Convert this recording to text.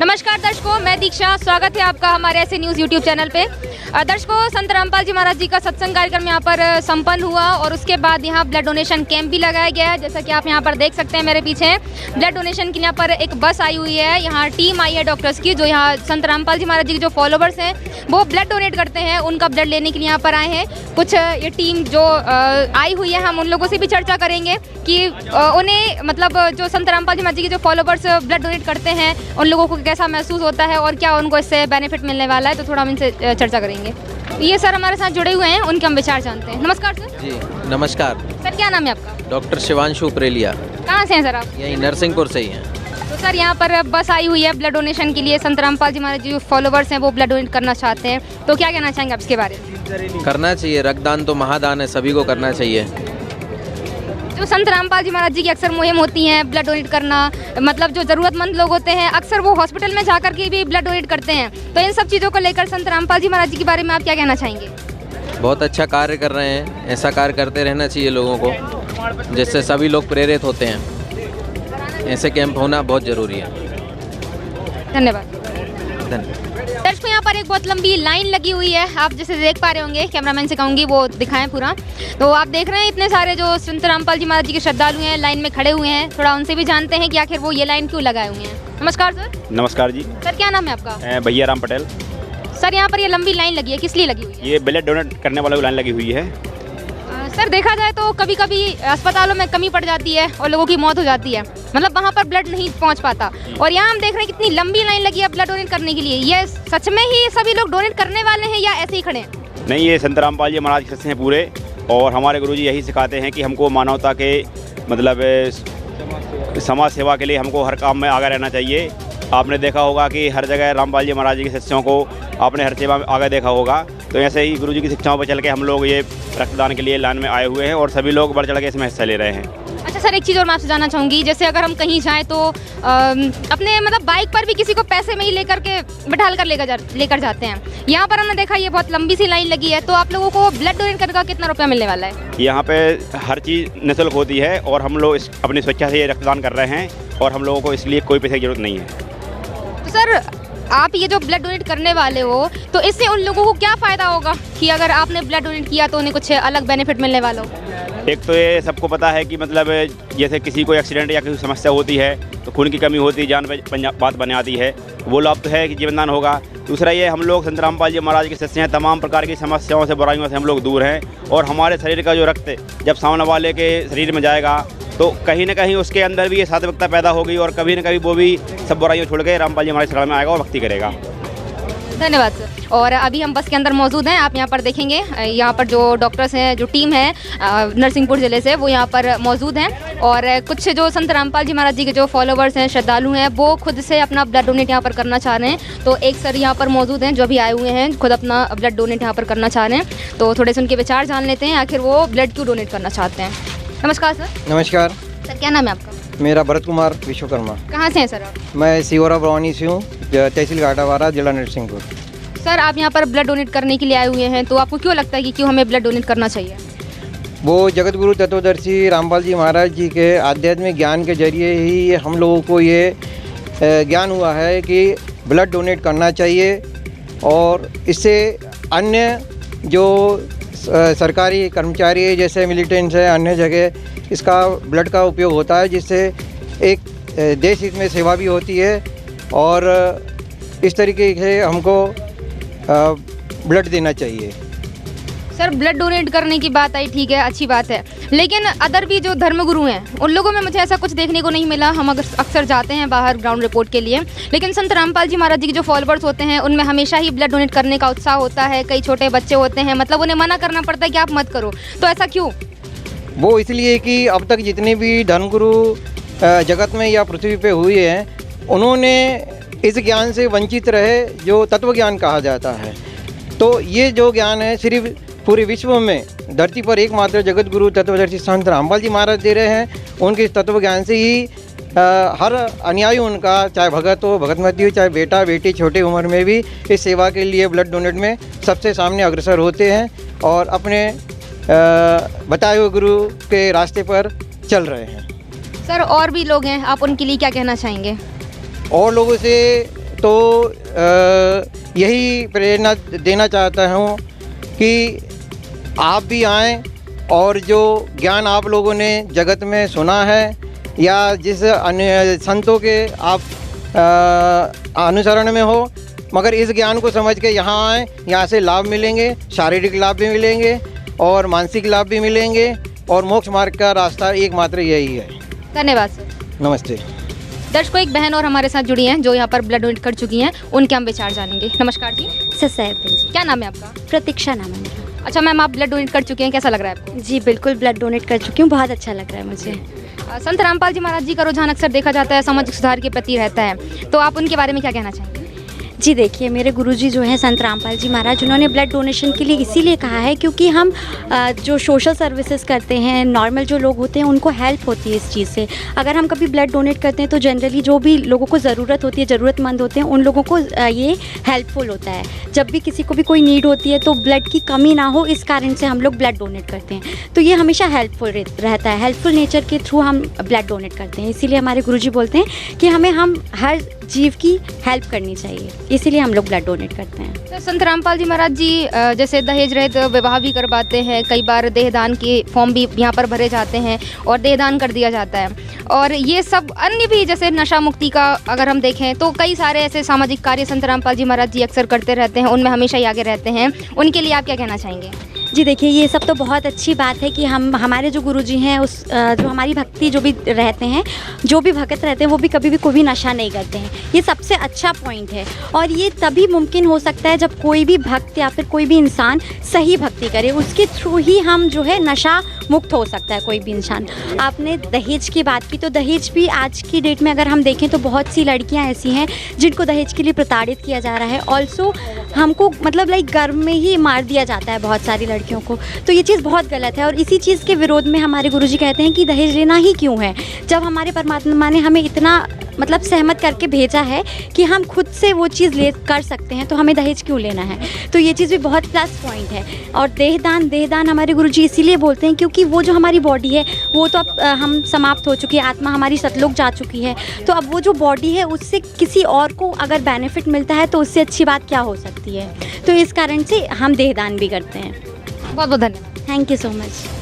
नमस्कार दर्शकों, मैं दीक्षा। स्वागत है आपका हमारे ऐसे न्यूज़ यूट्यूब चैनल पे। दर्शकों, संत रामपाल जी महाराज जी का सत्संग कार्यक्रम यहाँ पर संपन्न हुआ और उसके बाद यहाँ ब्लड डोनेशन कैंप भी लगाया गया है। जैसा कि आप यहाँ पर देख सकते हैं मेरे पीछे ब्लड डोनेशन की यहाँ पर एक बस आई हुई है। यहाँ टीम आई है डॉक्टर्स की, जो यहाँ संत रामपाल जी महाराज जी के जो फॉलोवर्स हैं वो ब्लड डोनेट करते हैं, उनका ब्लड लेने के लिए यहाँ पर आए हैं। कुछ ये टीम जो आई हुई है, हम उन लोगों से भी चर्चा करेंगे कि उन्हें मतलब जो संत रामपाल जी महाराज जी के जो फॉलोवर्स ब्लड डोनेट करते हैं उन लोगों को कैसा महसूस होता है और क्या उनको इससे बेनिफिट मिलने वाला है, तो थोड़ा हम इनसे चर्चा करेंगे। ये सर हमारे साथ जुड़े हुए हैं, उनके हम विचार जानते हैं। नमस्कार सर। जी नमस्कार सर, क्या नाम है आपका? डॉक्टर शिवांशु प्रेलिया। कहाँ से हैं सर आप? यहीं नरसिंहपुर से ही हैं। तो सर यहाँ पर बस आई हुई है ब्लड डोनेशन के लिए। संत रामपाल जी महाराज जी जो फॉलोवर्स हैं वो ब्लड डोनेट करना चाहते हैं, तो क्या कहना चाहेंगे आप इसके बारे में? करना चाहिए, रक्तदान तो महादान है, सभी को करना चाहिए। जो संत रामपाल जी महाराज जी की अक्सर मुहिम होती हैं ब्लड डोनेट करना, मतलब जो ज़रूरतमंद लोग होते हैं अक्सर वो हॉस्पिटल में जाकर के भी ब्लड डोनेट करते हैं, तो इन सब चीज़ों को लेकर संत रामपाल जी महाराज जी के बारे में आप क्या कहना चाहेंगे? बहुत अच्छा कार्य कर रहे हैं, ऐसा कार्य करते रहना चाहिए लोगों को, जिससे सभी लोग प्रेरित होते हैं। ऐसे कैंप होना बहुत ज़रूरी है। धन्यवाद। धन्यवाद। दर्शकों, यहाँ पर एक बहुत लंबी लाइन लगी हुई है, आप जैसे देख पा रहे होंगे। कैमरामैन से कहूँगी वो दिखाएं पूरा। तो आप देख रहे हैं इतने सारे जो संत रामपाल जी महाराज जी के श्रद्धालु हैं लाइन में खड़े हुए हैं। थोड़ा उनसे भी जानते हैं कि आखिर वो ये लाइन क्यों लगाए हुए हैं। नमस्कार सर। नमस्कार जी। सर, क्या नाम है आपका? भैया राम पटेल। सर, यहाँ पर ये लंबी लाइन लगी है, किस लिए लगी हुई है? ये ब्लड डोनेट करने वालों की लाइन लगी हुई है। सर, देखा जाए तो कभी कभी अस्पतालों में कमी पड़ जाती है और लोगों की मौत हो जाती है, मतलब वहाँ पर ब्लड नहीं पहुँच पाता, और यहाँ हम देख रहे हैं कितनी लंबी लाइन लगी है ब्लड डोनेट करने के लिए। ये सच में ही सभी लोग डोनेट करने वाले हैं या ऐसे ही खड़े हैं? नहीं, ये संत रामपाल जी महाराज के सत्संग हैं पूरे, और हमारे गुरुजी यही सिखाते हैं कि हमको मानवता के मतलब समाज सेवा के लिए हमको हर काम में आगे रहना चाहिए। आपने देखा होगा कि हर जगह रामपाल जी महाराज जी की शिष्यों को आपने हर सेवा में आगे देखा होगा, तो ऐसे ही गुरुजी की शिक्षाओं पर चल के हम लोग ये रक्तदान के लिए लाइन में आए हुए हैं और सभी लोग बढ़ चढ़ के इसमें हिस्सा ले रहे हैं। अच्छा सर, एक चीज़ और मैं आपसे जानना चाहूँगी, जैसे अगर हम कहीं जाएँ तो अपने मतलब बाइक पर भी किसी को पैसे में ही लेकर के बैठाल कर लेकर जाते हैं। यहाँ पर हमने देखा ये बहुत लंबी सी लाइन लगी है, तो आप लोगों को ब्लड डोनेट करने का कितना रुपया मिलने वाला है? यहाँ पे हर चीज़ निःशुल्क होती है और हम लोग अपनी स्वेच्छा से ये रक्तदान कर रहे हैं और हम लोगों को इसलिए कोई पैसे की जरूरत नहीं है। तो सर, आप ये जो ब्लड डोनेट करने वाले हो, तो इससे उन लोगों को क्या फ़ायदा होगा कि अगर आपने ब्लड डोनेट किया तो उन्हें कुछ अलग बेनिफिट मिलने वाला हो? एक तो ये सबको पता है कि मतलब जैसे किसी को एक्सीडेंट या किसी समस्या होती है तो खून की कमी होती है, जान बात बन आती है, वो लाभ तो है कि जीवनदान होगा। दूसरा ये, हम लोग संत रामपाल जी महाराज के शिष्य हैं, तमाम प्रकार की समस्याओं से, बुराइयों से हम लोग दूर हैं, और हमारे शरीर का जो रक्त जब सामने वाले के शरीर में जाएगा तो कहीं ना कहीं उसके अंदर भी ये सात्विकता पैदा होगी और कभी ना कभी वो भी सब बुराइयों छोड़ के रामपाल जी हमारे शरण में आएगा और भक्ति करेगा। धन्यवाद सर। और अभी हम बस के अंदर मौजूद हैं, आप यहाँ पर देखेंगे यहाँ पर जो डॉक्टर्स हैं, जो टीम है नरसिंहपुर ज़िले से, वो यहाँ पर मौजूद हैं, और कुछ जो संत रामपाल जी महाराज जी के जो फॉलोवर्स हैं, श्रद्धालु हैं, वो खुद से अपना ब्लड डोनेट यहाँ पर करना चाह रहे हैं। तो एक सर यहाँ पर मौजूद हैं जो अभी आए हुए हैं, खुद अपना ब्लड डोनेट यहाँ पर करना चाह रहे हैं, तो थोड़े से उनके विचार जान लेते हैं आखिर वो ब्लड क्यों डोनेट करना चाहते हैं। नमस्कार सर। नमस्कार सर, क्या नाम है आपका? मेरा भरत कुमार विश्वकर्मा। कहाँ से हैं सर आप? मैं सिवरा बरवानी से हूँ, तहसील घाटावारा, जिला नरसिंहपुर। सर, आप यहाँ पर ब्लड डोनेट करने के लिए आए हुए हैं, तो आपको क्यों लगता है कि क्यों हमें ब्लड डोनेट करना चाहिए? वो जगत गुरु तत्वदर्शी रामपाल जी महाराज जी के आध्यात्मिक ज्ञान के जरिए ही हम लोगों को ये ज्ञान हुआ है कि ब्लड डोनेट करना चाहिए, और इससे अन्य जो सरकारी कर्मचारी जैसे मिलिटेंट्स है, अन्य जगह इसका ब्लड का उपयोग होता है, जिससे एक देश हित में सेवा भी होती है, और इस तरीके से हमको ब्लड देना चाहिए। सर, ब्लड डोनेट करने की बात आई, ठीक है, अच्छी बात है, लेकिन अदर भी जो धर्मगुरु हैं उन लोगों में मुझे ऐसा कुछ देखने को नहीं मिला। हम अक्सर जाते हैं बाहर ग्राउंड रिपोर्ट के लिए, लेकिन संत रामपाल जी महाराज जी के जो फॉलोवर्स होते हैं उनमें हमेशा ही ब्लड डोनेट करने का उत्साह होता है। कई छोटे बच्चे होते हैं, मतलब उन्हें मना करना पड़ता है कि आप मत करो, तो ऐसा क्यों? वो इसलिए कि अब तक जितने भी धर्मगुरु जगत में या पृथ्वी पे हुए हैं, उन्होंने इस ज्ञान से वंचित रहे जो तत्व ज्ञान कहा जाता है। तो ये जो ज्ञान है सिर्फ पूरे विश्व में धरती पर एकमात्र जगत गुरु तत्वदर्शी संत रामपाल जी महाराज दे रहे हैं। उनके इस तत्व ज्ञान से ही हर अनुयायी उनका, चाहे भगत हो, भगतमती हो, चाहे बेटा बेटी, छोटी उम्र में भी इस सेवा के लिए ब्लड डोनेट में सबसे सामने अग्रसर होते हैं और अपने बताए हुए गुरु के रास्ते पर चल रहे हैं। सर, और भी लोग हैं, आप उनके लिए क्या कहना चाहेंगे? और लोगों से तो यही प्रेरणा देना चाहता हूँ कि आप भी आएँ और जो ज्ञान आप लोगों ने जगत में सुना है या जिस संतों के आप अनुसरण में हो, मगर इस ज्ञान को समझ के यहाँ आएँ, यहाँ से लाभ मिलेंगे, शारीरिक लाभ भी मिलेंगे और मानसिक लाभ भी मिलेंगे और मोक्ष मार्ग का रास्ता एकमात्र यही है। धन्यवाद सर। नमस्ते। दर्शकों, एक बहन और हमारे साथ जुड़ी हैं जो यहाँ पर ब्लड डोनेट कर चुकी हैं, उनके हम विचार जानेंगे। नमस्कार जी। ससैब जी। क्या नाम है आपका? प्रतीक्षा नाम है मेरा। अच्छा मैम, आप ब्लड डोनेट कर चुके हैं, कैसा लग रहा है आपको? जी बिल्कुल, ब्लड डोनेट कर चुकी हूँ, बहुत अच्छा लग रहा है मुझे। संत रामपाल जी महाराज जी का रुझान अक्सर देखा जाता है सामाजिक सुधार के प्रति रहता है, तो आप उनके बारे में क्या कहना चाहेंगे? जी देखिए, मेरे गुरुजी जो हैं संत रामपाल जी महाराज, उन्होंने ब्लड डोनेशन के लिए इसीलिए कहा है क्योंकि हम जो सोशल सर्विसेज करते हैं, नॉर्मल जो लोग होते हैं, उनको हेल्प होती है इस चीज़ से। अगर हम कभी ब्लड डोनेट करते हैं तो जनरली जो भी लोगों को ज़रूरत होती है, ज़रूरतमंद होते हैं, उन लोगों को ये हेल्पफुल होता है। जब भी किसी को भी कोई नीड होती है तो ब्लड की कमी ना हो, इस कारण से हम लोग ब्लड डोनेट करते हैं। तो ये हमेशा हेल्पफुल रहता है, हेल्पफुल नेचर के थ्रू हम ब्लड डोनेट करते हैं। इसीलिए हमारे गुरुजी बोलते हैं कि हमें हर जीव की हेल्प करनी चाहिए, इसीलिए हम लोग ब्लड डोनेट करते हैं। तो संत रामपाल जी महाराज जी जैसे दहेज रहित विवाह भी करवाते हैं, कई बार देहदान के फॉर्म भी यहाँ पर भरे जाते हैं और देहदान कर दिया जाता है, और ये सब अन्य भी जैसे नशा मुक्ति का अगर हम देखें तो कई सारे ऐसे सामाजिक कार्य संत रामपाल जी महाराज जी अक्सर करते रहते हैं, उनमें हमेशा ही आगे रहते हैं। उनके लिए आप क्या कहना चाहेंगे? जी देखिए, ये सब तो बहुत अच्छी बात है कि हमारे जो गुरुजी हैं, उस जो हमारी भक्ति जो भी रहते हैं, जो भी भक्त रहते हैं, वो भी कभी भी कोई भी नशा नहीं करते हैं। ये सबसे अच्छा पॉइंट है और ये तभी मुमकिन हो सकता है जब कोई भी भक्त या फिर कोई भी इंसान सही भक्ति करे, उसके थ्रू ही हम जो है नशा मुक्त हो सकता है कोई भी इंसान। आपने दहेज की बात की, तो दहेज भी आज की डेट में अगर हम देखें तो बहुत सी लड़कियां ऐसी हैं जिनको दहेज के लिए प्रताड़ित किया जा रहा है। ऑल्सो हमको मतलब गर्भ में ही मार दिया जाता है बहुत सारी लड़कियों को, तो ये चीज़ बहुत गलत है। और इसी चीज़ के विरोध में हमारे गुरुजी कहते हैं कि दहेज लेना ही क्यों है, जब हमारे परमात्मा ने हमें इतना सहमत करके भेजा है कि हम खुद से वो चीज़ कर सकते हैं, तो हमें दहेज क्यों लेना है। तो ये चीज़ भी बहुत प्लस पॉइंट है। और देहदान हमारे गुरुजी इसीलिए बोलते हैं क्योंकि वो जो हमारी बॉडी है वो तो अब हम समाप्त हो चुकी है, आत्मा हमारी सतलोक जा चुकी है, तो अब वो जो बॉडी है उससे किसी और को अगर बेनिफिट मिलता है तो उससे अच्छी बात क्या हो सकती है। तो इस कारण से हम देहदान भी करते हैं। बहुत बहुत धन्यवाद। Thank you so much.